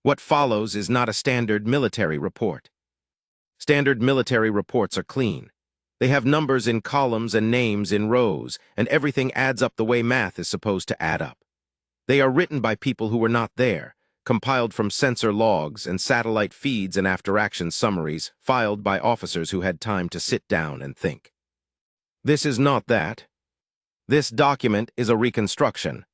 What follows is not a standard military report. Standard military reports are clean. They have numbers in columns and names in rows, and everything adds up the way math is supposed to add up. They are written by people who were not there, compiled from sensor logs and satellite feeds and after-action summaries filed by officers who had time to sit down and think. This is not that. This document is a reconstruction.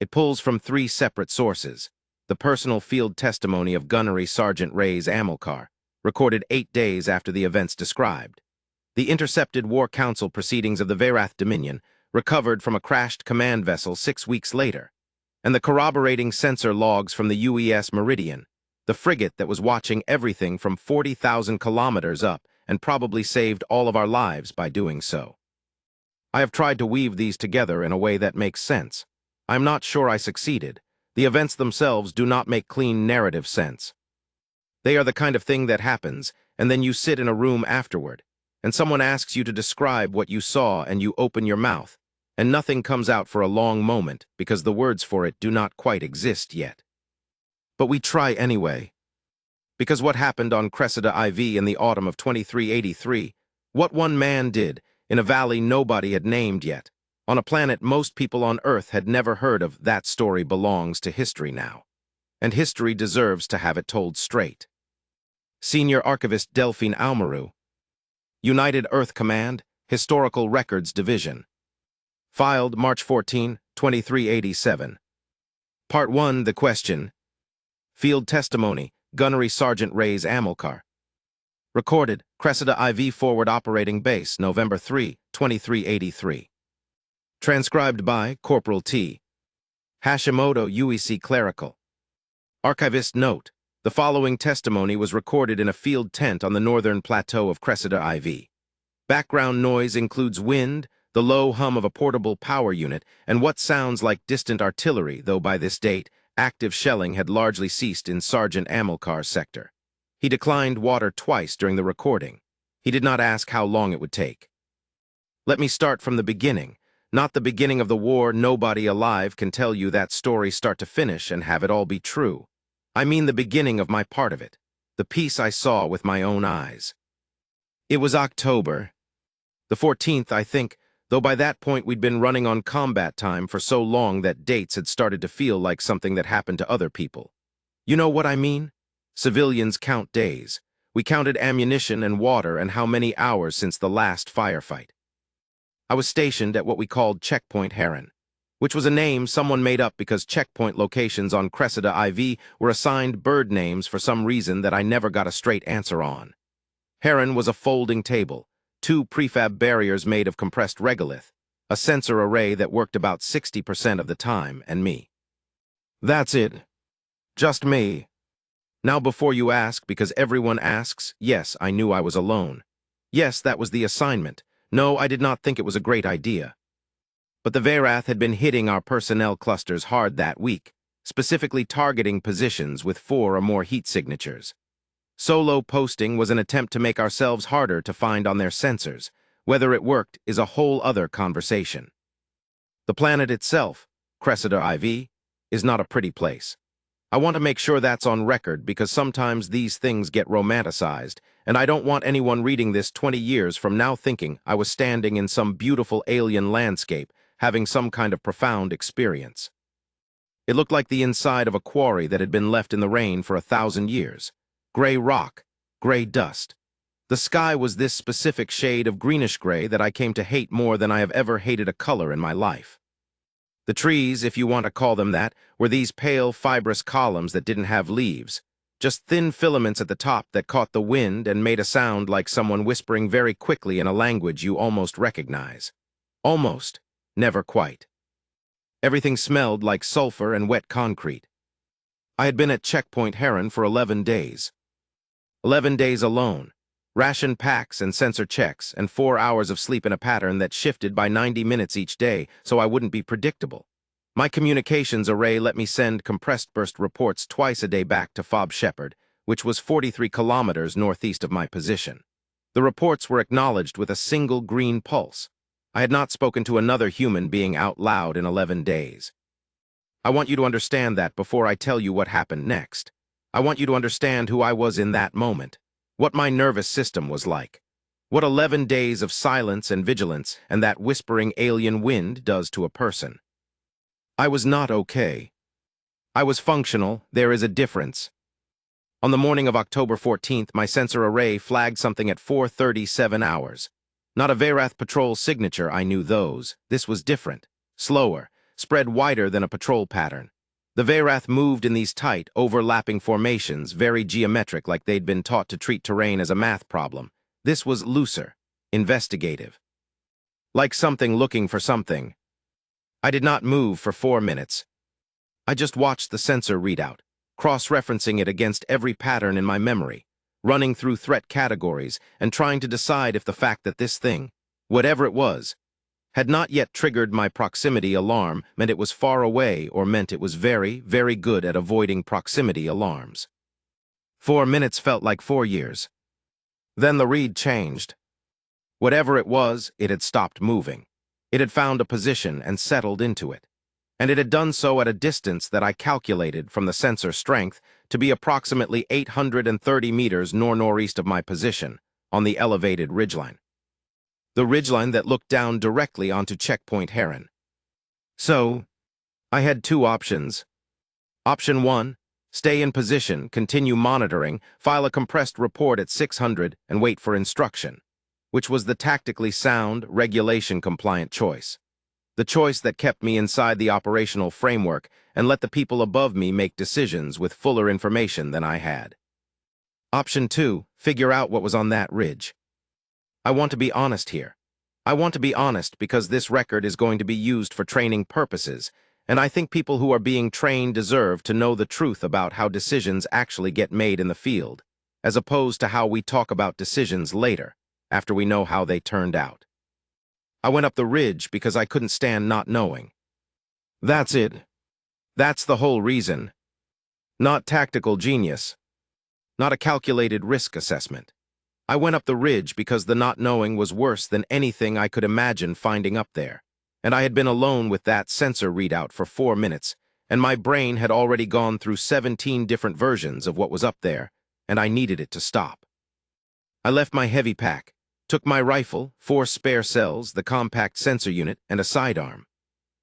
It pulls from three separate sources: the personal field testimony of Gunnery Sergeant Reyes Amilcar, recorded 8 days after the events described; the intercepted War Council proceedings of the Veyrath Dominion, recovered from a crashed command vessel 6 weeks later; and the corroborating sensor logs from the UES Meridian, the frigate that was watching everything from 40,000 kilometers up and probably saved all of our lives by doing so. I have tried to weave these together in a way that makes sense. I'm not sure I succeeded. The events themselves do not make clean narrative sense. They are the kind of thing that happens, and then you sit in a room afterward, and someone asks you to describe what you saw, and you open your mouth, and nothing comes out for a long moment because the words for it do not quite exist yet. But we try anyway. Because what happened on Cressida IV in the autumn of 2383, what one man did, in a valley nobody had named yet, on a planet most people on Earth had never heard of, that story belongs to history now. And history deserves to have it told straight. Senior Archivist Delphine Aumeru, United Earth Command, Historical Records Division. Filed March 14, 2387. Part 1, The Question. Field Testimony, Gunnery Sergeant Reyes Amilcar. Recorded, Cressida IV Forward Operating Base, November 3, 2383. Transcribed by Corporal T. Hashimoto, UEC Clerical. Archivist note: the following testimony was recorded in a field tent on the northern plateau of Cressida IV. Background noise includes wind, the low hum of a portable power unit, and what sounds like distant artillery, though by this date, active shelling had largely ceased in Sergeant Amilcar's sector. He declined water twice during the recording. He did not ask how long it would take. Let me start from the beginning. Not the beginning of the war. Nobody alive can tell you that story start to finish and have it all be true. I mean the beginning of my part of it, the piece I saw with my own eyes. It was October the 14th, I think, though by that point we'd been running on combat time for so long that dates had started to feel like something that happened to other people. You know what I mean? Civilians count days. We counted ammunition and water and how many hours since the last firefight. I was stationed at what we called Checkpoint Heron, which was a name someone made up because checkpoint locations on Cressida IV were assigned bird names for some reason that I never got a straight answer on. Heron was a folding table, 2 prefab barriers made of compressed regolith, a sensor array that worked about 60% of the time, and me. That's it. Just me. Now before you ask, because everyone asks, yes, I knew I was alone. Yes, that was the assignment. No, I did not think it was a great idea. But the Veyrath had been hitting our personnel clusters hard that week, specifically targeting positions with 4 or more heat signatures. Solo posting was an attempt to make ourselves harder to find on their sensors. Whether it worked is a whole other conversation. The planet itself, Cressida IV, is not a pretty place. I want to make sure that's on record because sometimes these things get romanticized, and I don't want anyone reading this 20 years from now thinking I was standing in some beautiful alien landscape, having some kind of profound experience. It looked like the inside of a quarry that had been left in the rain for 1,000 years. Gray rock, gray dust. The sky was this specific shade of greenish-gray that I came to hate more than I have ever hated a color in my life. The trees, if you want to call them that, were these pale, fibrous columns that didn't have leaves, just thin filaments at the top that caught the wind and made a sound like someone whispering very quickly in a language you almost recognize. Almost, never quite. Everything smelled like sulfur and wet concrete. I had been at Checkpoint Heron for 11 days. 11 days alone. Ration packs and sensor checks, and 4 hours of sleep in a pattern that shifted by 90 minutes each day so I wouldn't be predictable. My communications array let me send compressed burst reports twice a day back to Fob Shepherd, which was 43 kilometers northeast of my position. The reports were acknowledged with a single green pulse. I had not spoken to another human being out loud in 11 days. I want you to understand that before I tell you what happened next. I want you to understand who I was in that moment, what my nervous system was like, what 11 days of silence and vigilance and that whispering alien wind does to a person. I was not okay. I was functional. There is a difference. On the morning of October 14th, my sensor array flagged something at 4:37 hours. Not a Verath patrol signature, I knew those. This was different, slower, spread wider than a patrol pattern. The Verath moved in these tight, overlapping formations, very geometric like they'd been taught to treat terrain as a math problem. This was looser, investigative. Like something looking for something. I did not move for 4 minutes. I just watched the sensor readout, cross-referencing it against every pattern in my memory, running through threat categories and trying to decide if the fact that this thing, whatever it was, had not yet triggered my proximity alarm meant it was far away or meant it was very, very good at avoiding proximity alarms. 4 minutes felt like 4 years. Then the read changed. Whatever it was, it had stopped moving. It had found a position and settled into it. And it had done so at a distance that I calculated from the sensor strength to be approximately 830 meters northeast of my position, on the elevated ridgeline. The ridgeline that looked down directly onto Checkpoint Heron. So, I had two options. Option 1, stay in position, continue monitoring, file a compressed report at 600, and wait for instruction, which was the tactically sound, regulation-compliant choice. The choice that kept me inside the operational framework and let the people above me make decisions with fuller information than I had. Option 2, figure out what was on that ridge. I want to be honest here. I want to be honest because this record is going to be used for training purposes, and I think people who are being trained deserve to know the truth about how decisions actually get made in the field, as opposed to how we talk about decisions later, after we know how they turned out. I went up the ridge because I couldn't stand not knowing. That's it. That's the whole reason. Not tactical genius. Not a calculated risk assessment. I went up the ridge because the not knowing was worse than anything I could imagine finding up there, and I had been alone with that sensor readout for 4 minutes, and my brain had already gone through 17 different versions of what was up there, and I needed it to stop. I left my heavy pack, took my rifle, 4 spare cells, the compact sensor unit, and a sidearm.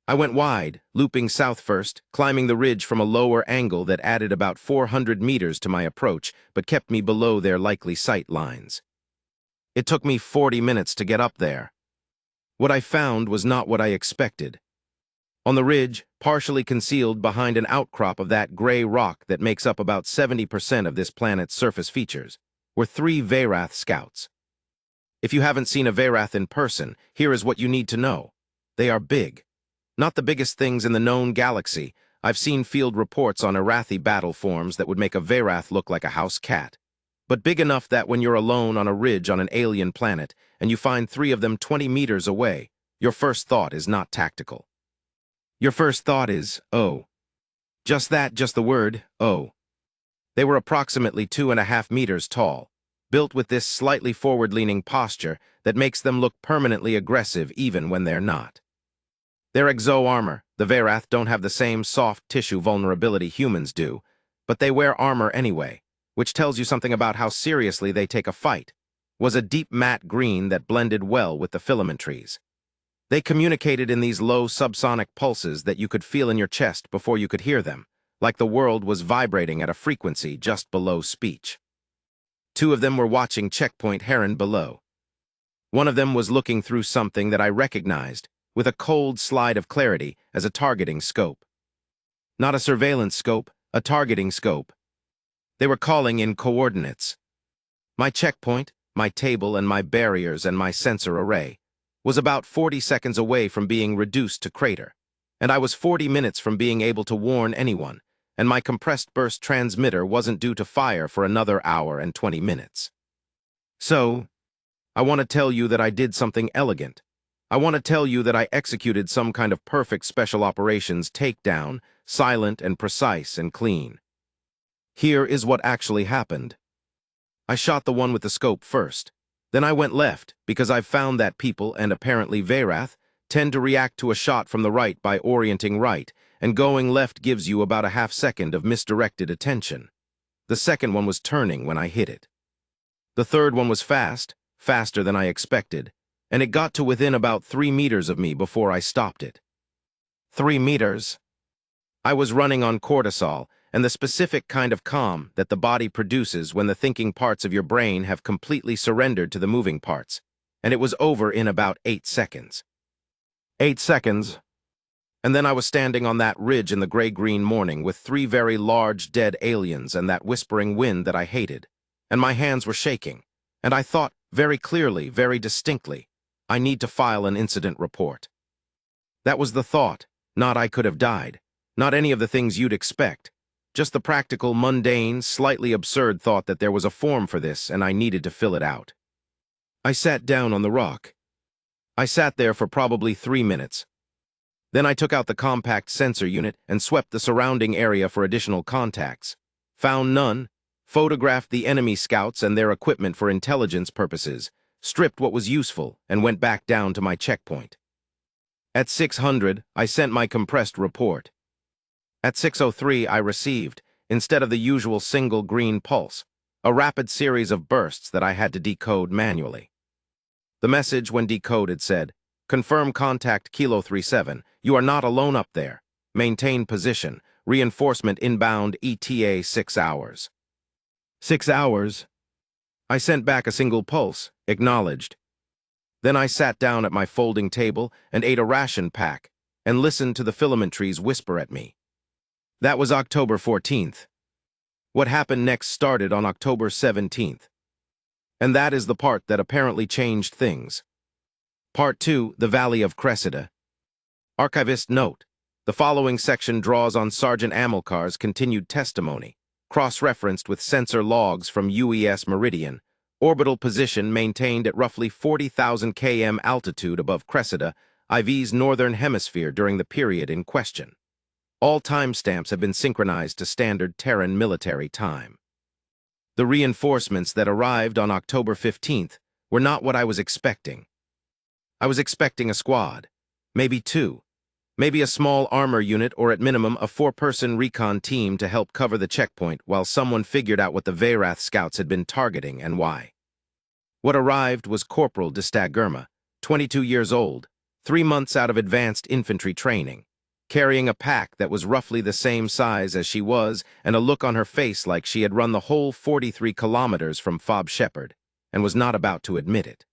I went wide, looping south first, climbing the ridge from a lower angle that added about 400 meters to my approach, but kept me below their likely sight lines. It took me 40 minutes to get up there. What I found was not what I expected. On the ridge, partially concealed behind an outcrop of that gray rock that makes up about 70% of this planet's surface features, were 3 Verath scouts. If you haven't seen a Verath in person, here is what you need to know. They are big. Not the biggest things in the known galaxy. I've seen field reports on Arathi battle forms that would make a Verath look like a house cat. But big enough that when you're alone on a ridge on an alien planet and you find 3 of them 20 meters away, your first thought is not tactical. Your first thought is, oh. Just that, just the word, oh. They were approximately 2.5 meters tall, built with this slightly forward-leaning posture that makes them look permanently aggressive even when they're not. Their exo-armor, the Verath don't have the same soft tissue vulnerability humans do, but they wear armor anyway, which tells you something about how seriously they take a fight, was a deep matte green that blended well with the filament trees. They communicated in these low subsonic pulses that you could feel in your chest before you could hear them, like the world was vibrating at a frequency just below speech. 2 of them were watching Checkpoint Heron below. One of them was looking through something that I recognized, with a cold slide of clarity, as a targeting scope. Not a surveillance scope, a targeting scope. They were calling in coordinates. My checkpoint, my table and my barriers and my sensor array, was about 40 seconds away from being reduced to crater, and I was 40 minutes from being able to warn anyone, and my compressed burst transmitter wasn't due to fire for another hour and 20 minutes. So, I want to tell you that I did something elegant. I want to tell you that I executed some kind of perfect special operations takedown, silent and precise and clean. Here is what actually happened. I shot the one with the scope first. Then I went left, because I've found that people, and apparently Verath, tend to react to a shot from the right by orienting right, and going left gives you about a half second of misdirected attention. The second one was turning when I hit it. The third one was fast, faster than I expected, and it got to within about 3 meters of me before I stopped it. 3 meters? I was running on cortisol and the specific kind of calm that the body produces when the thinking parts of your brain have completely surrendered to the moving parts, and it was over in about 8 seconds. 8 seconds. And then I was standing on that ridge in the gray-green morning with 3 very large dead aliens and that whispering wind that I hated, and my hands were shaking, and I thought very clearly, very distinctly, I need to file an incident report. That was the thought, not I could have died, not any of the things you'd expect, just the practical, mundane, slightly absurd thought that there was a form for this and I needed to fill it out. I sat down on the rock. I sat there for probably 3 minutes. Then I took out the compact sensor unit and swept the surrounding area for additional contacts. Found none, photographed the enemy scouts and their equipment for intelligence purposes, stripped what was useful, and went back down to my checkpoint. At 600, I sent my compressed report. At 6:03, I received, instead of the usual single green pulse, a rapid series of bursts that I had to decode manually. The message, when decoded, said, "Confirm contact Kilo 37. You are not alone up there. Maintain position. Reinforcement inbound ETA 6 hours." 6 hours? I sent back a single pulse, acknowledged. Then I sat down at my folding table and ate a ration pack and listened to the filament trees whisper at me. That was October 14th. What happened next started on October 17th. And that is the part that apparently changed things. Part 2, the Valley of Cressida. Archivist note, the following section draws on Sergeant Amilcar's continued testimony, cross-referenced with sensor logs from UES Meridian, orbital position maintained at roughly 40,000 km altitude above Cressida, IV's northern hemisphere during the period in question. All timestamps have been synchronized to standard Terran military time. The reinforcements that arrived on October 15th were not what I was expecting. I was expecting a squad, maybe 2, maybe a small armor unit or at minimum a 4-person recon team to help cover the checkpoint while someone figured out what the Veyrath scouts had been targeting and why. What arrived was Corporal de Staggerma, 22 years old, 3 months out of advanced infantry training, carrying a pack that was roughly the same size as she was and a look on her face like she had run the whole 43 kilometers from Fob Shepherd and was not about to admit it.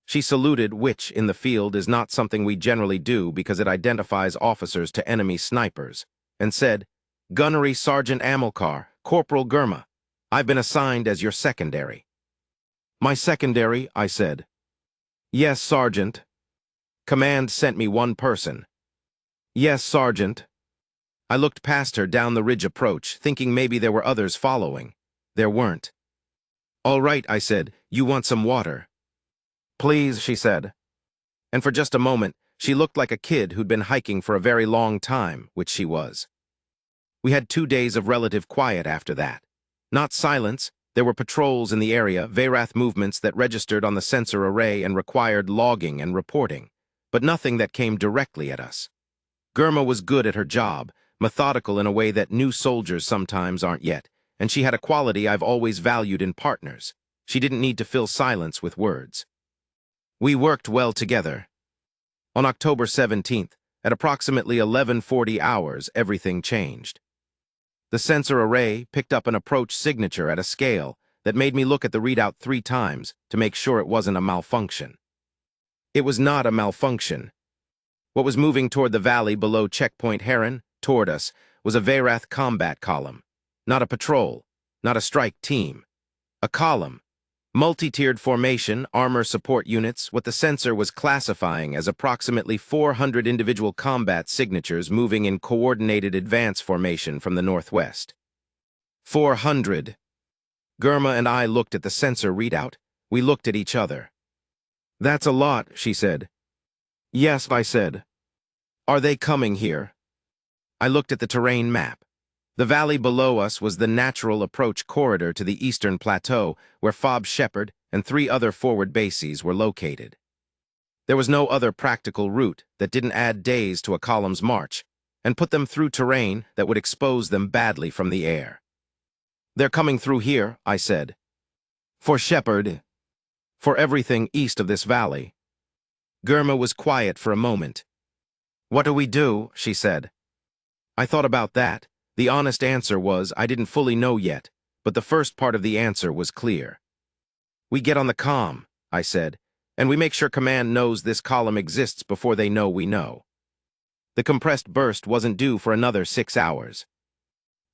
She saluted, which, in the field, is not something we generally do because it identifies officers to enemy snipers, and said, "Gunnery Sergeant Amilcar, Corporal Germa, I've been assigned as your secondary." "My secondary," I said. "Yes, Sergeant. Command sent me 1 person." "Yes, Sergeant." I looked past her down the ridge approach, thinking maybe there were others following. There weren't. "All right," I said, "you want some water?" "Please," she said. And for just a moment, she looked like a kid who'd been hiking for a very long time, which she was. We had 2 days of relative quiet after that. Not silence, there were patrols in the area, Veyrath movements that registered on the sensor array and required logging and reporting, but nothing that came directly at us. Germa was good at her job, methodical in a way that new soldiers sometimes aren't yet, and she had a quality I've always valued in partners. She didn't need to fill silence with words. We worked well together. On October 17th, at approximately 11:40 hours, everything changed. The sensor array picked up an approach signature at a scale that made me look at the readout 3 times to make sure it wasn't a malfunction. It was not a malfunction. What was moving toward the valley below Checkpoint Heron, toward us, was a Veyrath combat column. Not a patrol, not a strike team. A column. Multi-tiered formation, armor support units, what the sensor was classifying as approximately 400 individual combat signatures moving in coordinated advance formation from the northwest. 400. Germa and I looked at the sensor readout. We looked at each other. "That's a lot," she said. "Yes," I said. "Are they coming here?" I looked at the terrain map. The valley below us was the natural approach corridor to the eastern plateau where Fob Shepherd and 3 other forward bases were located. There was no other practical route that didn't add days to a column's march and put them through terrain that would expose them badly from the air. They're coming through here, I said. For Shepherd. For everything east of this valley. Germa was quiet for a moment. What do we do? She said. I thought about that. The honest answer was I didn't fully know yet, but the first part of the answer was clear. We get on the comm, I said, and we make sure Command knows this column exists before they know we know. The compressed burst wasn't due for another 6 hours.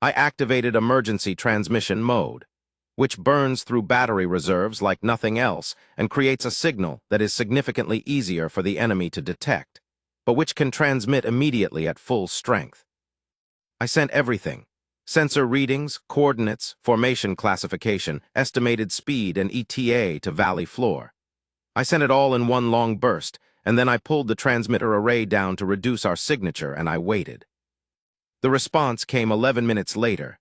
I activated emergency transmission mode, which burns through battery reserves like nothing else and creates a signal that is significantly easier for the enemy to detect, but which can transmit immediately at full strength. I sent everything: sensor readings, coordinates, formation classification, estimated speed, and ETA to valley floor. I sent it all in one long burst, and then I pulled the transmitter array down to reduce our signature, and I waited. The response came 11 minutes later.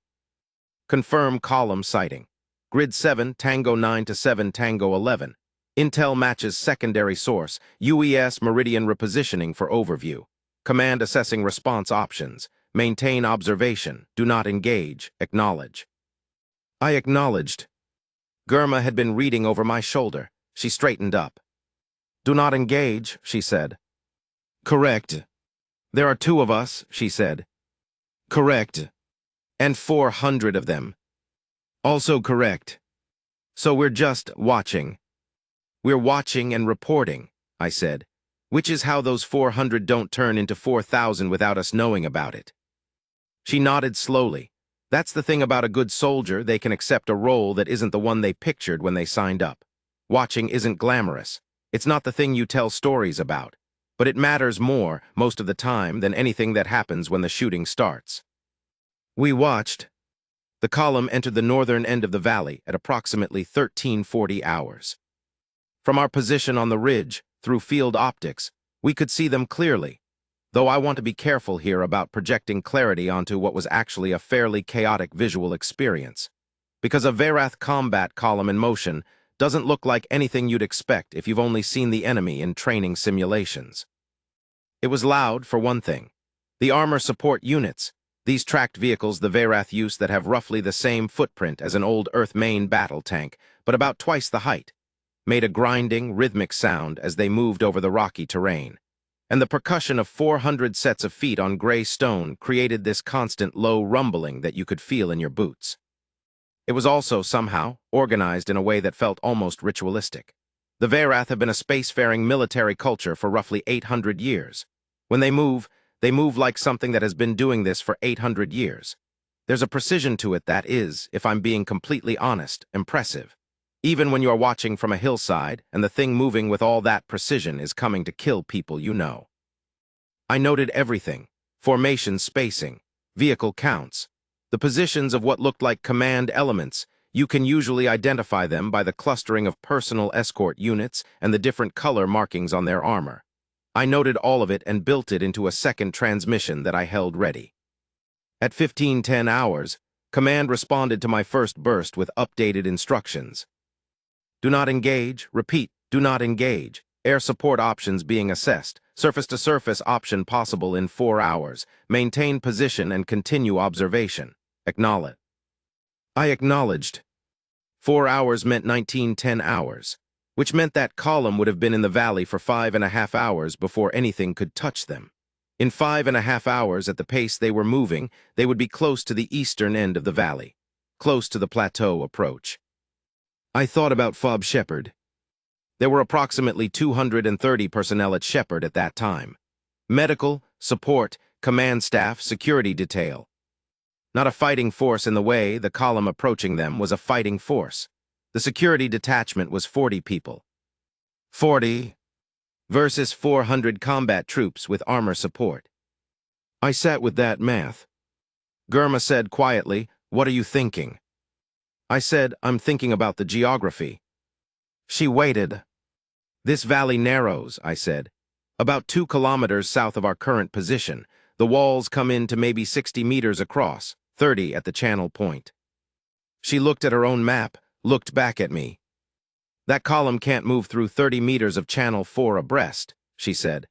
Confirm column sighting. Grid 7, Tango 9 to 7, Tango 11. Intel matches secondary source. UES meridian repositioning for overview. Command assessing response options. Maintain observation. Do not engage. Acknowledge. I acknowledged. Germa had been reading over my shoulder. She straightened up. Do not engage, she said. Correct. There are 2 of us, she said. Correct. And 400 of them. Also correct. So we're just watching. We're watching and reporting, I said, which is how those 400 don't turn into 4,000 without us knowing about it. She nodded slowly. That's the thing about a good soldier, they can accept a role that isn't the one they pictured when they signed up. Watching isn't glamorous. It's not the thing you tell stories about. But it matters more, most of the time, than anything that happens when the shooting starts. We watched. The column entered the northern end of the valley at approximately 1340 hours. From our position on the ridge, through field optics, we could see them clearly, though I want to be careful here about projecting clarity onto what was actually a fairly chaotic visual experience, because a Verath combat column in motion doesn't look like anything you'd expect if you've only seen the enemy in training simulations. It was loud, for one thing. The armor support units, these tracked vehicles the Verath use that have roughly the same footprint as an old Earth main battle tank, but about twice the height, made a grinding, rhythmic sound as they moved over the rocky terrain. And the percussion of 400 sets of feet on gray stone created this constant low rumbling that you could feel in your boots. It was also, somehow, organized in a way that felt almost ritualistic. The Verath have been a spacefaring military culture for roughly 800 years. When they move like something that has been doing this for 800 years. There's a precision to it that is, if I'm being completely honest, impressive. Even when you're watching from a hillside and the thing moving with all that precision is coming to kill people you know. I noted everything: formation spacing, vehicle counts, the positions of what looked like command elements. You can usually identify them by the clustering of personal escort units and the different color markings on their armor. I noted all of it and built it into a second transmission that I held ready. At 1510 hours, Command responded to my first burst with updated instructions. Do not engage. Repeat, do not engage. Air support options being assessed. Surface-to-surface option possible in 4 hours. Maintain position and continue observation. Acknowledge. I acknowledged. 4 hours meant 1910 hours, which meant that column would have been in the valley for 5.5 hours before anything could touch them. In 5.5 hours, at the pace they were moving, they would be close to the eastern end of the valley, close to the plateau approach. I thought about Fob Shepherd. There were approximately 230 personnel at Shepherd at that time. Medical, support, command staff, security detail. Not a fighting force in the way the column approaching them was a fighting force. The security detachment was 40 people. 40 versus 400 combat troops with armor support. I sat with that math. Germa said quietly, "What are you thinking?" I said, "I'm thinking about the geography." She waited. "This valley narrows," I said. "About 2 kilometers south of our current position. The walls come in to maybe 60 meters across, 30 at the channel point." She looked at her own map, looked back at me. "That column can't move through 30 meters of channel 4 abreast," she said.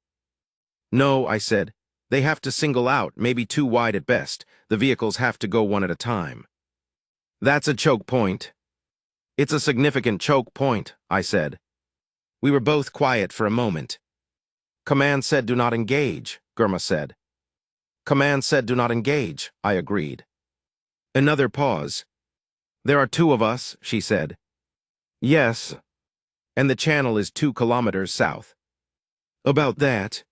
"No," I said. "They have to single out, maybe too wide at best. The vehicles have to go one at a time." That's a choke point. It's a significant choke point, I said. We were both quiet for a moment. Command said do not engage, Gurma said. Command said do not engage, I agreed. Another pause. There are two of us, she said. Yes, and the channel is 2 kilometers south. About that.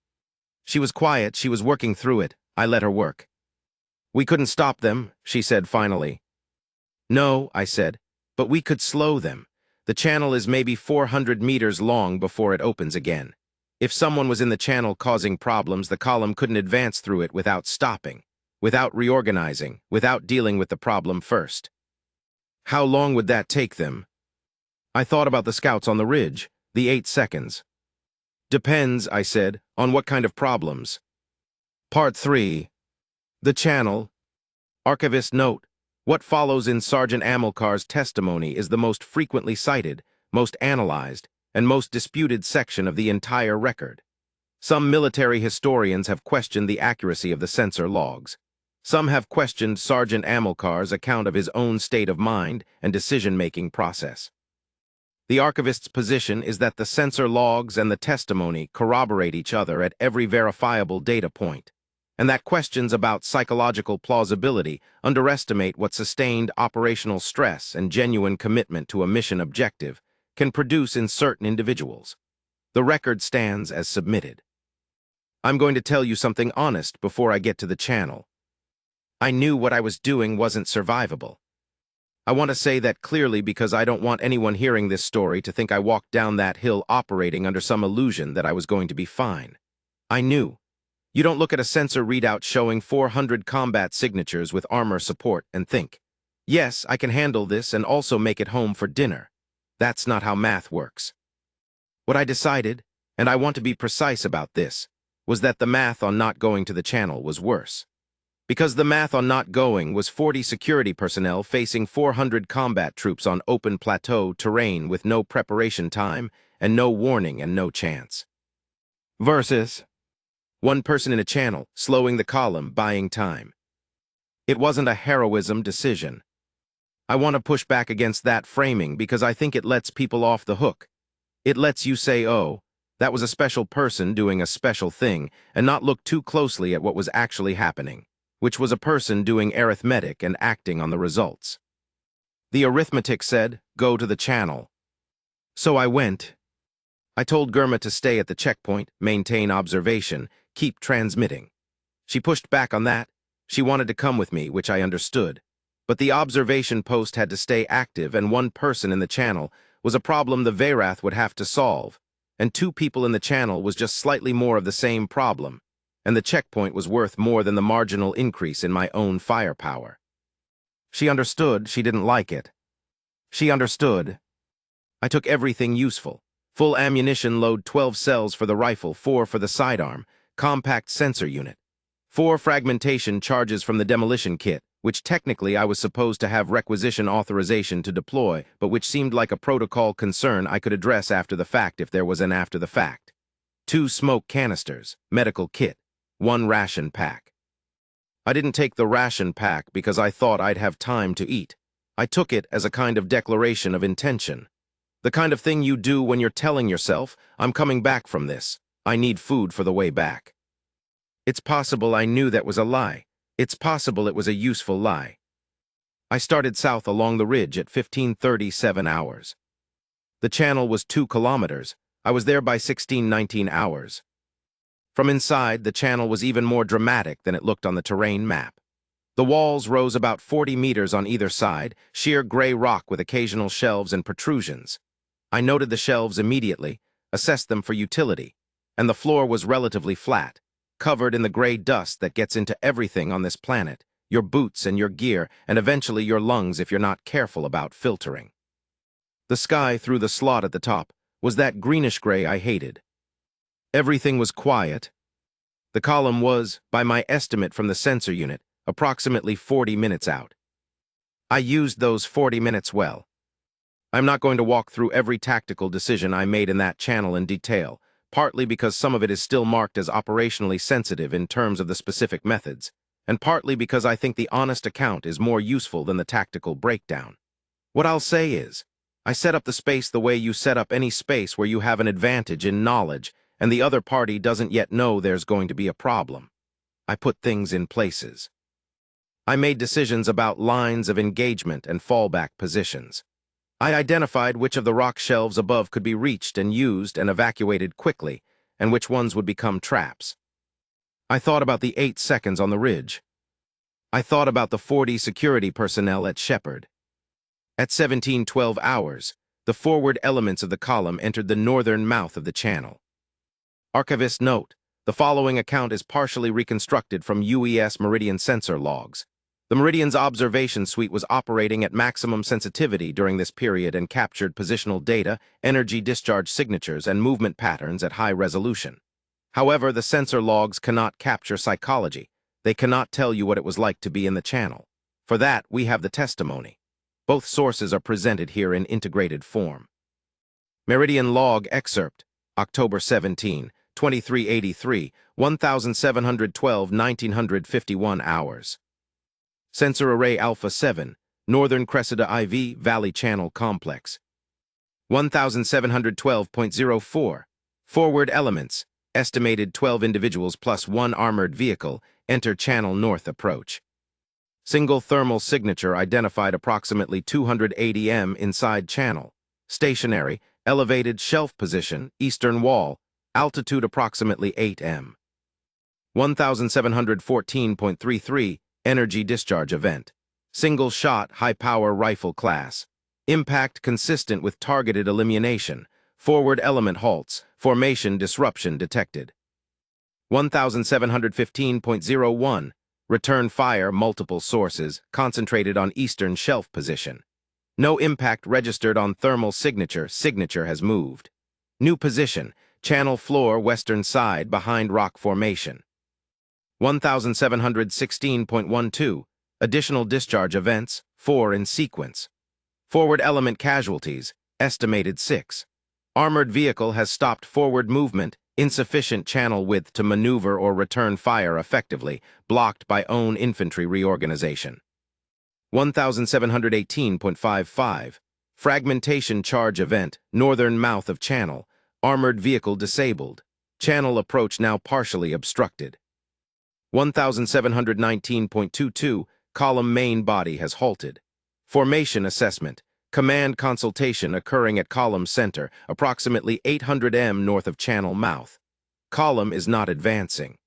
She was quiet, she was working through it. I let her work. We couldn't stop them, she said finally. No, I said, but we could slow them. The channel is maybe 400 meters long before it opens again. If someone was in the channel causing problems, the column couldn't advance through it without stopping, without reorganizing, without dealing with the problem first. How long would that take them? I thought about the scouts on the ridge, the 8 seconds. Depends, I said, on what kind of problems. Part 3. The channel. Archivist note. What follows in Sergeant Amilcar's testimony is the most frequently cited, most analyzed, and most disputed section of the entire record. Some military historians have questioned the accuracy of the sensor logs. Some have questioned Sergeant Amilcar's account of his own state of mind and decision-making process. The archivist's position is that the sensor logs and the testimony corroborate each other at every verifiable data point, and that questions about psychological plausibility underestimate what sustained operational stress and genuine commitment to a mission objective can produce in certain individuals. The record stands as submitted. I'm going to tell you something honest before I get to the channel. I knew what I was doing wasn't survivable. I want to say that clearly because I don't want anyone hearing this story to think I walked down that hill operating under some illusion that I was going to be fine. I knew. You don't look at a sensor readout showing 400 combat signatures with armor support and think, yes, I can handle this and also make it home for dinner. That's not how math works. What I decided, and I want to be precise about this, was that the math on not going to the channel was worse. Because the math on not going was 40 security personnel facing 400 combat troops on open plateau terrain with no preparation time and no warning and no chance. Versus one person in a channel, slowing the column, buying time. It wasn't a heroism decision. I want to push back against that framing because I think it lets people off the hook. It lets you say, oh, that was a special person doing a special thing, and not look too closely at what was actually happening, which was a person doing arithmetic and acting on the results. The arithmetic said, go to the channel. So I went. I told Gurma to stay at the checkpoint, maintain observation, keep transmitting. She pushed back on that. She wanted to come with me, which I understood. But the observation post had to stay active, and one person in the channel was a problem the Veyrath would have to solve, and 2 people in the channel was just slightly more of the same problem, and the checkpoint was worth more than the marginal increase in my own firepower. She understood she didn't like it. She understood. I took everything useful. Full ammunition load 12 cells for the rifle, 4 for the sidearm, compact sensor unit. 4 fragmentation charges from the demolition kit, which technically I was supposed to have requisition authorization to deploy, but which seemed like a protocol concern I could address after the fact if there was an after the fact. 2 smoke canisters, medical kit, 1 ration pack. I didn't take the ration pack because I thought I'd have time to eat. I took it as a kind of declaration of intention. The kind of thing you do when you're telling yourself, I'm coming back from this. I need food for the way back. It's possible I knew that was a lie. It's possible it was a useful lie. I started south along the ridge at 15:37 hours. The channel was 2 kilometers. I was there by 16:19 hours. From inside, the channel was even more dramatic than it looked on the terrain map. The walls rose about 40 meters on either side, sheer gray rock with occasional shelves and protrusions. I noted the shelves immediately, assessed them for utility, and the floor was relatively flat, covered in the gray dust that gets into everything on this planet, your boots and your gear, and eventually your lungs if you're not careful about filtering. The sky through the slot at the top was that greenish-gray I hated. Everything was quiet. The column was, by my estimate from the sensor unit, approximately 40 minutes out. I used those 40 minutes well. I'm not going to walk through every tactical decision I made in that channel in detail, partly because some of it is still marked as operationally sensitive in terms of the specific methods, and partly because I think the honest account is more useful than the tactical breakdown. What I'll say is, I set up the space the way you set up any space where you have an advantage in knowledge, and the other party doesn't yet know there's going to be a problem. I put things in places. I made decisions about lines of engagement and fallback positions. I identified which of the rock shelves above could be reached and used and evacuated quickly, and which ones would become traps. I thought about the 8 seconds on the ridge. I thought about the 40 security personnel at Shepherd. At 17:12 hours, the forward elements of the column entered the northern mouth of the channel. Archivist note, the following account is partially reconstructed from UES Meridian sensor logs. The Meridian's observation suite was operating at maximum sensitivity during this period and captured positional data, energy discharge signatures, and movement patterns at high resolution. However, the sensor logs cannot capture psychology. They cannot tell you what it was like to be in the channel. For that, we have the testimony. Both sources are presented here in integrated form. Meridian log excerpt, October 17, 2383, 1712, 1951 hours. Sensor Array Alpha 7, Northern Cressida IV Valley Channel Complex. 1712.04. Forward elements, estimated 12 individuals plus 1 armored vehicle, enter channel north approach. Single thermal signature identified approximately 280 m inside channel. Stationary, elevated shelf position, eastern wall, altitude approximately 8 m. 1714.33. Energy discharge event. Single shot, high-power rifle class. Impact consistent with targeted elimination. Forward element halts. Formation disruption detected. 1715.01. Return fire multiple sources, concentrated on eastern shelf position. No impact registered on thermal signature. Signature has moved. New position. Channel floor western side behind rock formation. 1716.12. Additional discharge events, 4 in sequence. Forward element casualties, estimated 6. Armored vehicle has stopped forward movement, insufficient channel width to maneuver or return fire effectively, blocked by own infantry reorganization. 1718.55. Fragmentation charge event, northern mouth of channel, armored vehicle disabled. Channel approach now partially obstructed. 1719.22, column main body has halted. Formation assessment, command consultation occurring at column center, approximately 800 m north of channel mouth. Column is not advancing.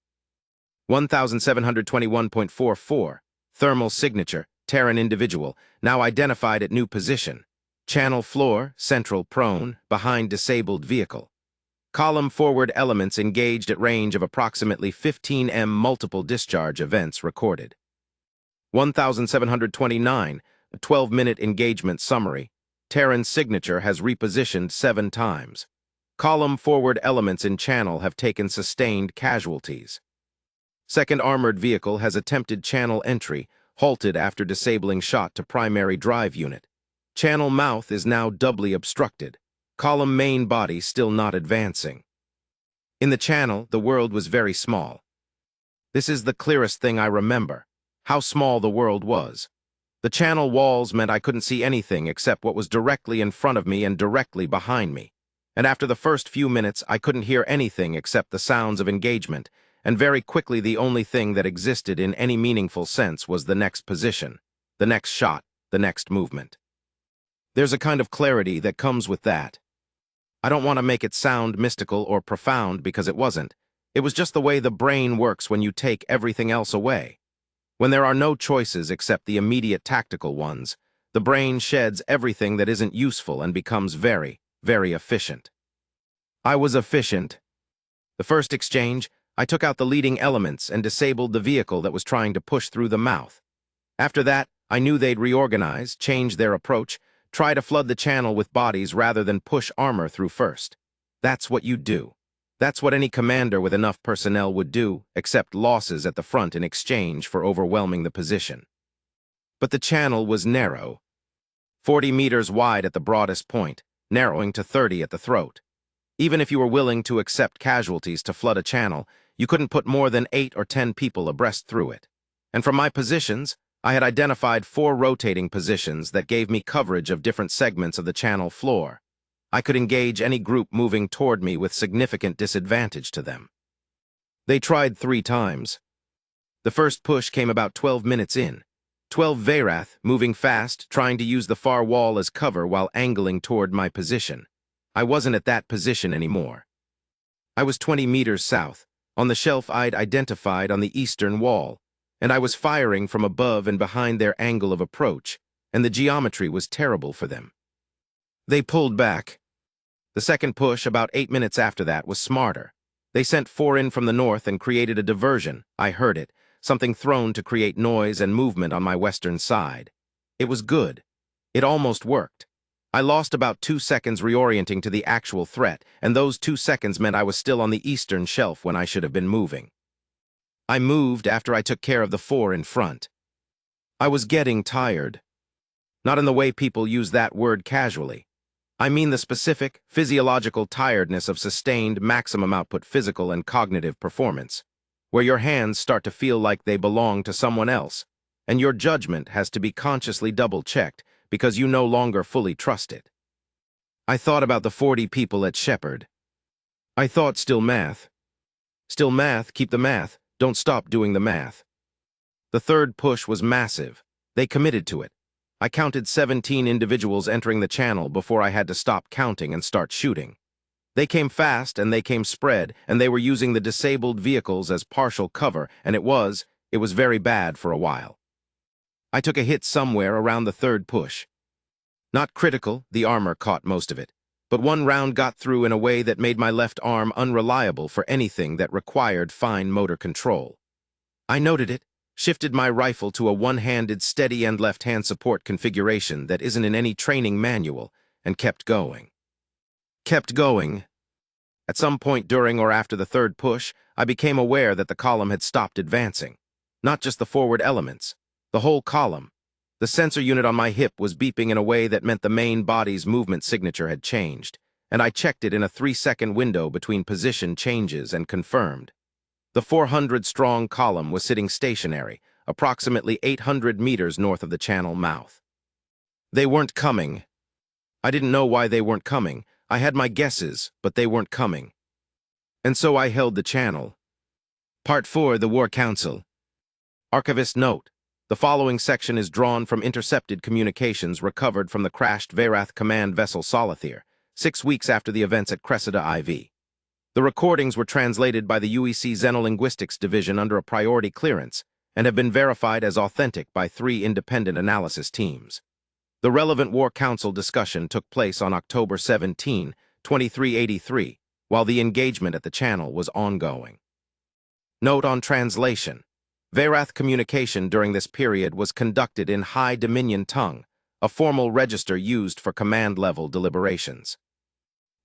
1721.44, thermal signature, Terran individual, now identified at new position. Channel floor, central prone, behind disabled vehicle. Column forward elements engaged at range of approximately 15 m. Multiple discharge events recorded. 1729, a 12-minute engagement summary. Terran's signature has repositioned 7 times. Column forward elements in channel have taken sustained casualties. Second armored vehicle has attempted channel entry, halted after disabling shot to primary drive unit. Channel mouth is now doubly obstructed. Column main body still not advancing. In the channel, the world was very small. This is the clearest thing I remember, how small the world was. The channel walls meant I couldn't see anything except what was directly in front of me and directly behind me. And after the first few minutes, I couldn't hear anything except the sounds of engagement, and very quickly the only thing that existed in any meaningful sense was the next position, the next shot, the next movement. There's a kind of clarity that comes with that. I don't want to make it sound mystical or profound because it wasn't. It was just the way the brain works when you take everything else away. When there are no choices except the immediate tactical ones, the brain sheds everything that isn't useful and becomes very, very efficient. I was efficient. The first exchange, I took out the leading elements and disabled the vehicle that was trying to push through the mouth. After that, I knew they'd reorganize, change their approach, try to flood the channel with bodies rather than push armor through first. That's what you do. That's what any commander with enough personnel would do, accept losses at the front in exchange for overwhelming the position. But the channel was narrow. 40 meters wide at the broadest point, narrowing to 30 at the throat. Even if you were willing to accept casualties to flood a channel, you couldn't put more than 8 or 10 people abreast through it. And from my positions, I had identified 4 rotating positions that gave me coverage of different segments of the channel floor. I could engage any group moving toward me with significant disadvantage to them. They tried 3 times. The first push came about 12 minutes in. 12 Veyrath, moving fast, trying to use the far wall as cover while angling toward my position. I wasn't at that position anymore. I was 20 meters south, on the shelf I'd identified on the eastern wall, and I was firing from above and behind their angle of approach, and the geometry was terrible for them. They pulled back. The second push, about 8 minutes after that, was smarter. They sent 4 in from the north and created a diversion. I heard it, something thrown to create noise and movement on my western side. It was good. It almost worked. I lost about 2 seconds reorienting to the actual threat, and those 2 seconds meant I was still on the eastern shelf when I should have been moving. I moved after I took care of the 4 in front. I was getting tired. Not in the way people use that word casually. I mean the specific, physiological tiredness of sustained, maximum output physical and cognitive performance, where your hands start to feel like they belong to someone else, and your judgment has to be consciously double-checked because you no longer fully trust it. I thought about the 40 people at Shepherd. I thought still math. Still math, keep the math, don't stop doing the math. The third push was massive. They committed to it. I counted 17 individuals entering the channel before I had to stop counting and start shooting. They came fast and they came spread, and they were using the disabled vehicles as partial cover, and it was very bad for a while. I took a hit somewhere around the third push. Not critical, the armor caught most of it, but one round got through in a way that made my left arm unreliable for anything that required fine motor control. I noted it, shifted my rifle to a one-handed steady and left-hand support configuration that isn't in any training manual, and kept going. Kept going. At some point during or after the third push, I became aware that the column had stopped advancing. Not just the forward elements, the whole column. The sensor unit on my hip was beeping in a way that meant the main body's movement signature had changed, and I checked it in a 3-second window between position changes and confirmed. The 400-strong column was sitting stationary, approximately 800 meters north of the channel mouth. They weren't coming. I didn't know why they weren't coming. I had my guesses, but they weren't coming. And so I held the channel. Part 4, the War Council. Archivist note: the following section is drawn from intercepted communications recovered from the crashed Veyrath command vessel Solithier, 6 weeks after the events at Cressida IV. The recordings were translated by the UEC Xenolinguistics Division under a priority clearance and have been verified as authentic by 3 independent analysis teams. The relevant War Council discussion took place on October 17, 2383, while the engagement at the channel was ongoing. Note on translation: Veyrath communication during this period was conducted in High Dominion tongue, a formal register used for command-level deliberations.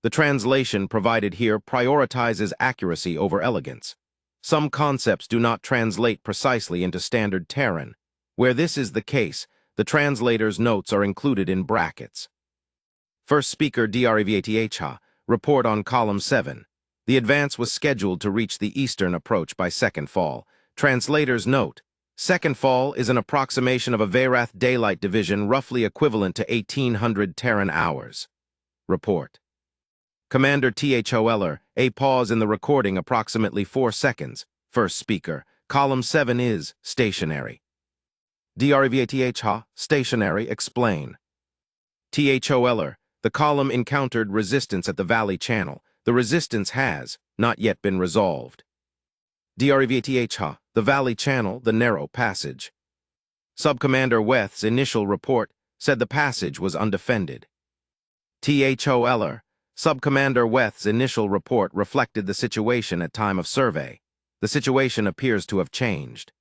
The translation provided here prioritizes accuracy over elegance. Some concepts do not translate precisely into standard Terran. Where this is the case, the translator's notes are included in brackets. First speaker HFY, report on column 7. The advance was scheduled to reach the eastern approach by second fall. Translator's note: second fall is an approximation of a Veyrath daylight division roughly equivalent to 1800 Terran hours. Report. Commander THOLer, a pause in the recording approximately 4 seconds. First speaker, column 7 is stationary. DREVATH, stationary, explain. THOLer, the column encountered resistance at the valley channel. The resistance has not yet been resolved. DREVATH, the valley channel, the narrow passage. Subcommander Weth's initial report said the passage was undefended. THOLer, Subcommander Weth's initial report reflected the situation at time of survey. The situation appears to have changed.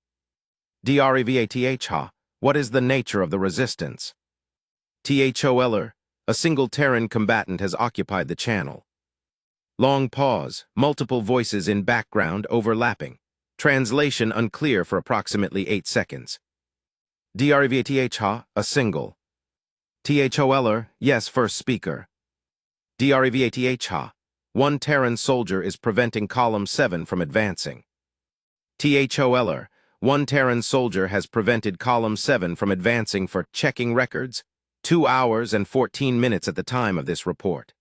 DREVATH, what is the nature of the resistance? THOLer, a single Terran combatant has occupied the channel. Long pause, multiple voices in background overlapping. Translation unclear for approximately 8 seconds. DREVATH, a single. THOLer, yes, first speaker. DREVATH, one Terran soldier is preventing column 7 from advancing. THOLer, one Terran soldier has prevented Column 7 from advancing for checking records, 2 hours and 14 minutes at the time of this report.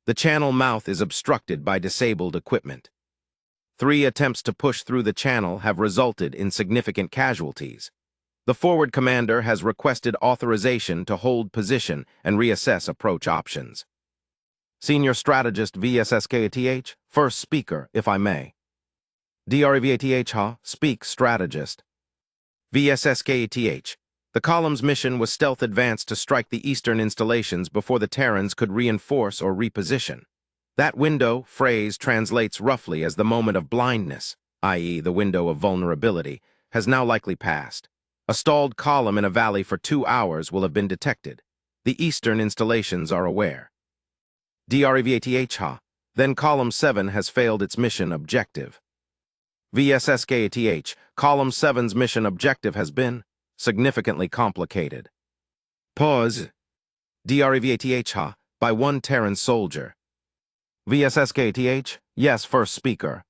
The channel mouth is obstructed by disabled equipment. 3 attempts to push through the channel have resulted in significant casualties. The forward commander has requested authorization to hold position and reassess approach options. Senior Strategist VSSKATH, first speaker, if I may. DREVATH, speak strategist. VSSKATH, the column's mission was stealth advance to strike the eastern installations before the Terrans could reinforce or reposition. That window phrase translates roughly as the moment of blindness, i.e. the window of vulnerability, has now likely passed. A stalled column in a valley for 2 hours will have been detected. The eastern installations are aware. DREVATH, then Column 7 has failed its mission objective. VSSKATH, Column 7's mission objective has been significantly complicated. Pause. DREVATH, by one Terran soldier. VSSKATH, yes, first speaker.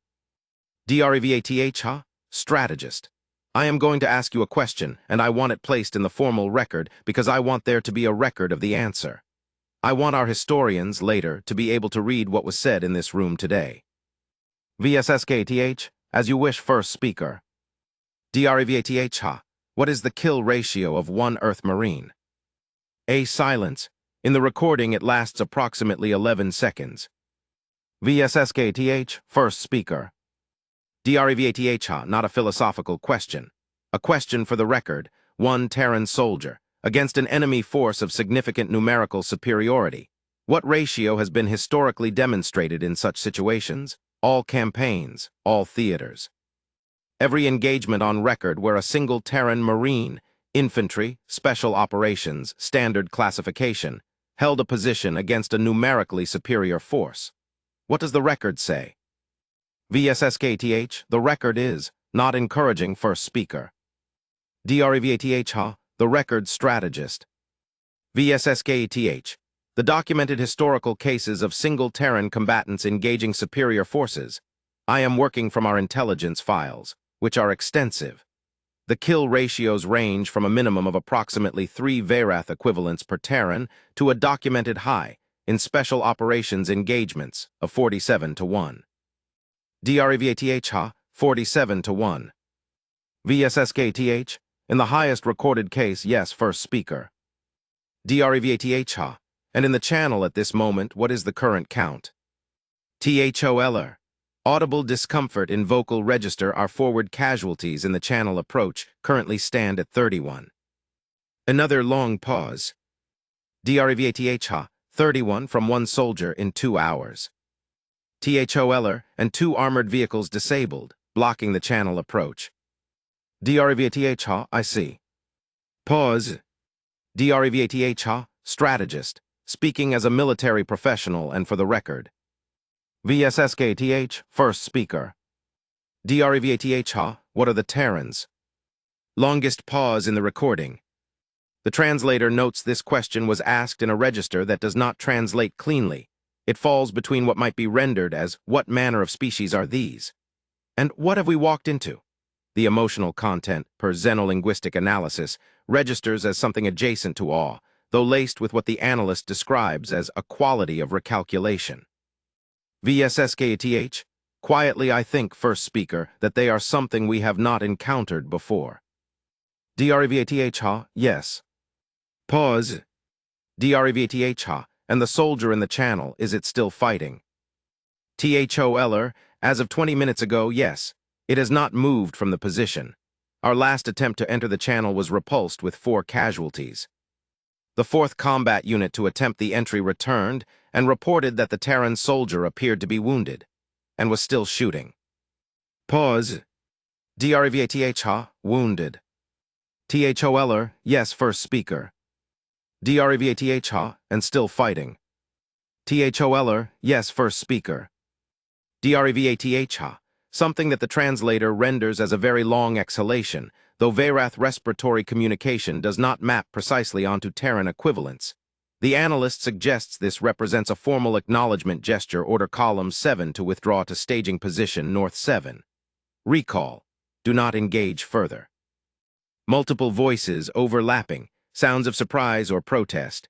DREVATH, strategist. I am going to ask you a question, and I want it placed in the formal record because I want there to be a record of the answer. I want our historians, later, to be able to read what was said in this room today. VSSKATH, as you wish, first speaker. DREVATH, what is the kill ratio of one Earth Marine? A. Silence. In the recording, it lasts approximately 11 seconds. VSSKATH, first speaker. DREVATH, not a philosophical question. A question for the record, one Terran soldier, against an enemy force of significant numerical superiority. What ratio has been historically demonstrated in such situations? All campaigns, all theaters. Every engagement on record where a single Terran Marine, infantry, special operations, standard classification, held a position against a numerically superior force. What does the record say? VSSKATH, the record is not encouraging, first speaker. DREVATH, the record strategist. VSSKATH, the documented historical cases of single Terran combatants engaging superior forces. I am working from our intelligence files, which are extensive. The kill ratios range from a minimum of approximately 3 Verath equivalents per Terran to a documented high in special operations engagements of 47-1. DREVATH, 47-1. VSSKATH, in the highest recorded case, yes, first speaker. DREVATH, and in the channel at this moment, what is the current count? THOLR. Audible discomfort in vocal register. Our forward casualties in the channel approach currently stand at 31. Another long pause. DREVATH, 31 from one soldier in 2 hours. THOLR and 2 armored vehicles disabled, blocking the channel approach. DREVATH, I see. Pause. DREVATH, strategist, speaking as a military professional and for the record. VSSKATH, first speaker. DREVATH, what are the Terrans? Longest pause in the recording. The translator notes this question was asked in a register that does not translate cleanly. It falls between what might be rendered as, what manner of species are these? And what have we walked into? The emotional content, per xenolinguistic analysis, registers as something adjacent to awe, though laced with what the analyst describes as a quality of recalculation. VSSKATH, quietly I think, first speaker, that they are something we have not encountered before. DREVATH, yes. Pause. DREVATH, and the soldier in the channel, is it still fighting? THOLR, as of 20 minutes ago, yes. It has not moved from the position. Our last attempt to enter the channel was repulsed with 4 casualties. The 4th combat unit to attempt the entry returned and reported that the Terran soldier appeared to be wounded and was still shooting. Pause. DREVATH, wounded. THOLR, yes, first speaker. DREVATH, and still fighting. THOLR, yes, first speaker. DREVATH, something that the translator renders as a very long exhalation, though Verath respiratory communication does not map precisely onto Terran equivalents. The analyst suggests this represents a formal acknowledgement gesture. Order column 7 to withdraw to staging position north 7. Recall. do not engage further. Multiple voices overlapping, sounds of surprise or protest.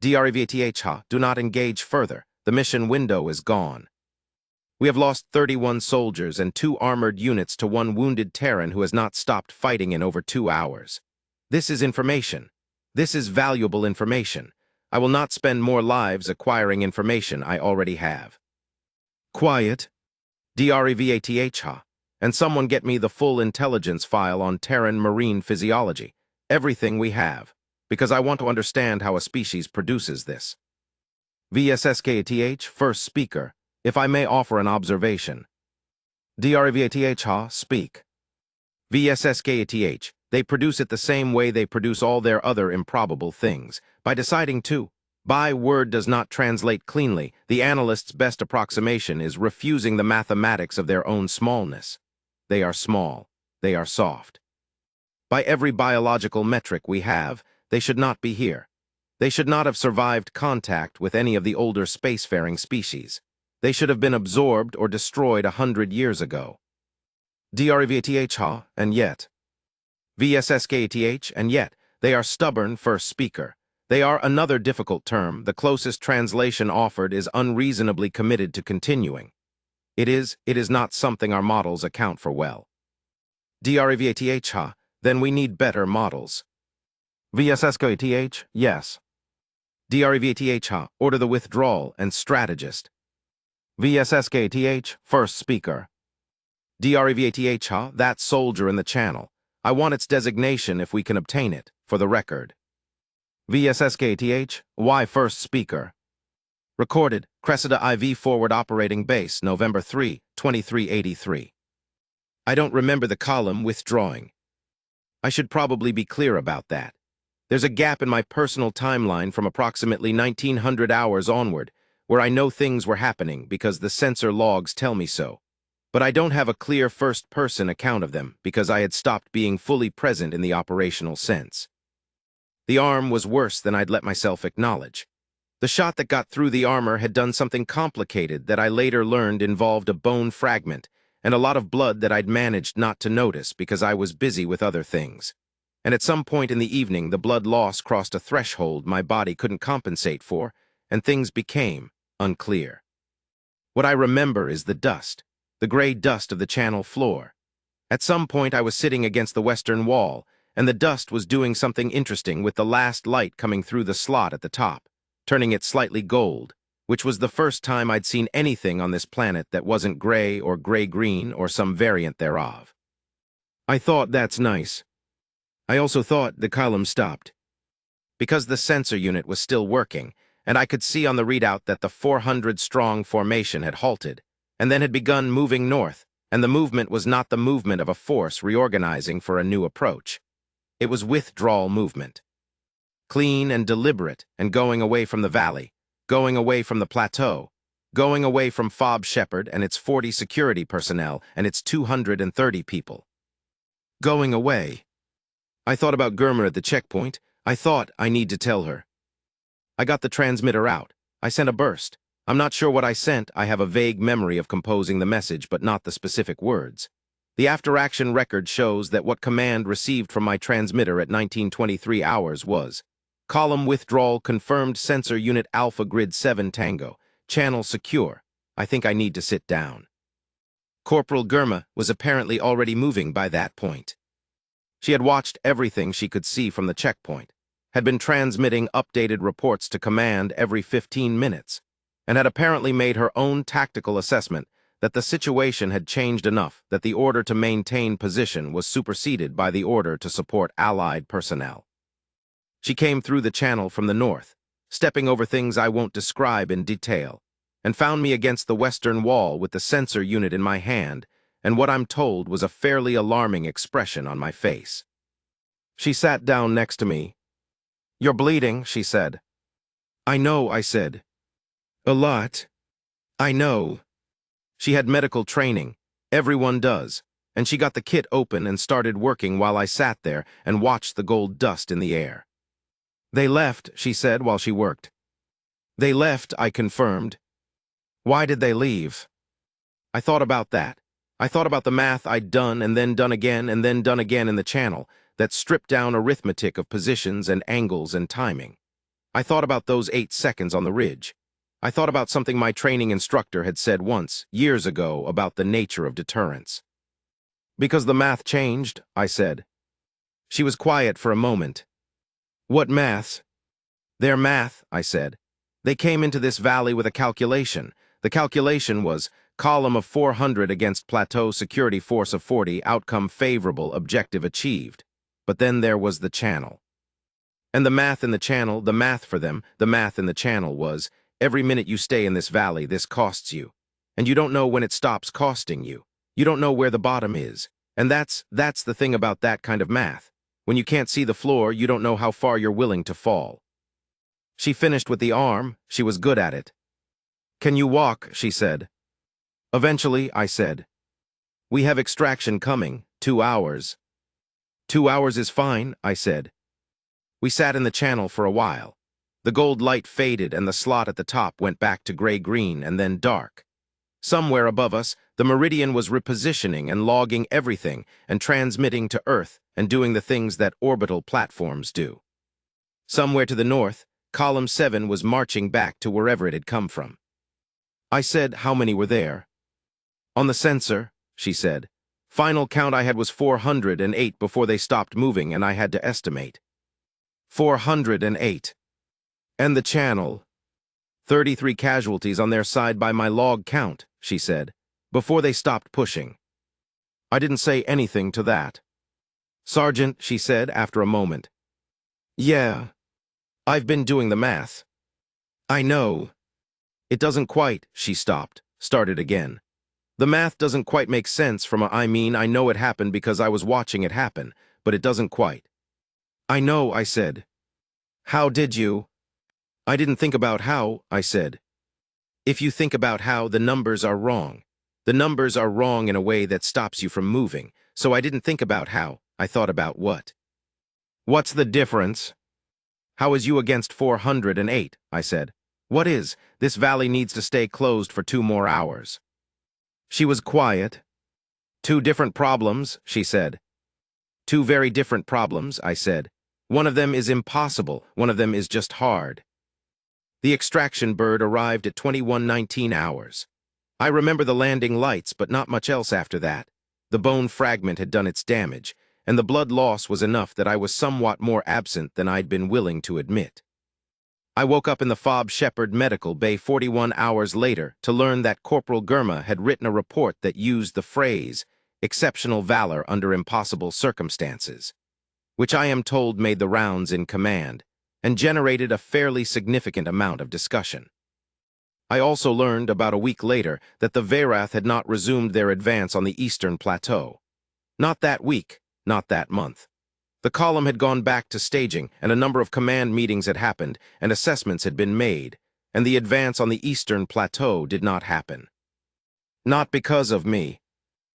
DREVTH, do not engage further. The mission window is gone. We have lost 31 soldiers and 2 armored units to 1 wounded Terran who has not stopped fighting in over 2 hours. This is information. This is valuable information. I will not spend more lives acquiring information I already have. Quiet. DREVATH, and someone get me the full intelligence file on Terran marine physiology, everything we have, because I want to understand how a species produces this. VSSKATH, first speaker, if I may offer an observation. DREVATH, speak. VSSKATH, they produce it the same way they produce all their other improbable things, by deciding to. By word does not translate cleanly. The analyst's best approximation is refusing the mathematics of their own smallness. They are small. They are soft. By every biological metric we have, they should not be here. They should not have survived contact with any of the older spacefaring species. They should have been absorbed or destroyed 100 years ago. DREVTH, and yet. VSSKATH, and yet, they are stubborn first speaker. They are another difficult term. The closest translation offered is unreasonably committed to continuing. It is not something our models account for well. DREVTH, then we need better models. VSSKATH, yes. DREVTH, order the withdrawal and strategist. VSSKATH, first speaker. DREVTH, that soldier in the channel. I want its designation if we can obtain it, for the record. VSSKATH, Y first speaker. Recorded, Cressida IV Forward Operating Base, November 3, 2383. I don't remember the column withdrawing. I should probably be clear about that. There's a gap in my personal timeline from approximately 1900 hours onward, where I know things were happening because the sensor logs tell me so. But I don't have a clear first-person account of them because I had stopped being fully present in the operational sense. The arm was worse than I'd let myself acknowledge. The shot that got through the armor had done something complicated that I later learned involved a bone fragment and a lot of blood that I'd managed not to notice because I was busy with other things. And at some point in the evening, the blood loss crossed a threshold my body couldn't compensate for, and things became unclear. What I remember is the dust, the gray dust of the channel floor. At some point, I was sitting against the western wall, and the dust was doing something interesting with the last light coming through the slot at the top, turning it slightly gold, which was the first time I'd seen anything on this planet that wasn't gray or gray-green or some variant thereof. I thought, that's nice. I also thought the column stopped. Because the sensor unit was still working, and I could see on the readout that the 400-strong formation had halted, and then had begun moving north, and the movement was not the movement of a force reorganizing for a new approach. It was withdrawal movement. Clean and deliberate, and going away from the valley, going away from the plateau, going away from Fob Shepard and its 40 security personnel and its 230 people. Going away. I thought about Germer at the checkpoint. I thought, I need to tell her. I got the transmitter out. I sent a burst. I'm not sure what I sent. I have a vague memory of composing the message, but not the specific words. The after-action record shows that what command received from my transmitter at 1923 hours was, column withdrawal confirmed, sensor unit Alpha Grid 7 Tango, channel secure. I think I need to sit down. Corporal Germa was apparently already moving by that point. She had watched everything she could see from the checkpoint, had been transmitting updated reports to command every 15 minutes, and had apparently made her own tactical assessment that the situation had changed enough that the order to maintain position was superseded by the order to support Allied personnel. She came through the channel from the north, stepping over things I won't describe in detail, and found me against the western wall with the sensor unit in my hand, and what I'm told was a fairly alarming expression on my face. She sat down next to me. "You're bleeding," she said. "I know," I said. "A lot. I know." She had medical training. Everyone does. And she got the kit open and started working while I sat there and watched the gold dust in the air. "They left," she said while she worked. "They left," I confirmed. "Why did they leave?" I thought about that. I thought about the math I'd done and then done again and then done again in the channel, that stripped-down arithmetic of positions and angles and timing. I thought about those 8 seconds on the ridge. I thought about something my training instructor had said once, years ago, about the nature of deterrence. Because the math changed, I said. She was quiet for a moment. What maths? Their math, I said. They came into this valley with a calculation. The calculation was column of 400 against plateau security force of 40, outcome favorable, objective achieved. But then there was the channel. And the math in the channel, the math for them, the math in the channel was, every minute you stay in this valley, this costs you. And you don't know when it stops costing you. You don't know where the bottom is. And that's the thing about that kind of math. When you can't see the floor, you don't know how far you're willing to fall. She finished with the arm. She was good at it. Can you walk? She said. Eventually, I said. We have extraction coming. 2 hours. 2 hours is fine, I said. We sat in the channel for a while. The gold light faded and the slot at the top went back to gray-green and then dark. Somewhere above us, the meridian was repositioning and logging everything and transmitting to Earth and doing the things that orbital platforms do. Somewhere to the north, column 7 was marching back to wherever it had come from. I said, how many were there? On the sensor, she said. Final count I had was 408 before they stopped moving, and I had to estimate. 408. And the channel. 33 casualties on their side by my log count, she said, before they stopped pushing. I didn't say anything to that. Sergeant, she said after a moment. Yeah. I've been doing the math. I know. It doesn't quite, she stopped, started again. The math doesn't quite make sense from I know it happened because I was watching it happen, but it doesn't quite. I know, I said. How did you? I didn't think about how, I said. If you think about how, the numbers are wrong. The numbers are wrong in a way that stops you from moving, so I didn't think about how, I thought about what. What's the difference? How is you against 408, I said. What is? This valley needs to stay closed for 2 more hours. She was quiet. 2 different problems, she said. 2 very different problems, I said. One of them is impossible, one of them is just hard. The extraction bird arrived at 21:19 hours. I remember the landing lights, but not much else after that. The bone fragment had done its damage, and the blood loss was enough that I was somewhat more absent than I'd been willing to admit. I woke up in the Fob Shepherd Medical Bay 41 hours later to learn that Corporal Gurma had written a report that used the phrase, exceptional valor under impossible circumstances, which I am told made the rounds in command and generated a fairly significant amount of discussion. I also learned about a week later that the Veyrath had not resumed their advance on the eastern plateau. Not that week, not that month. The column had gone back to staging, and a number of command meetings had happened, and assessments had been made, and the advance on the eastern plateau did not happen. Not because of me.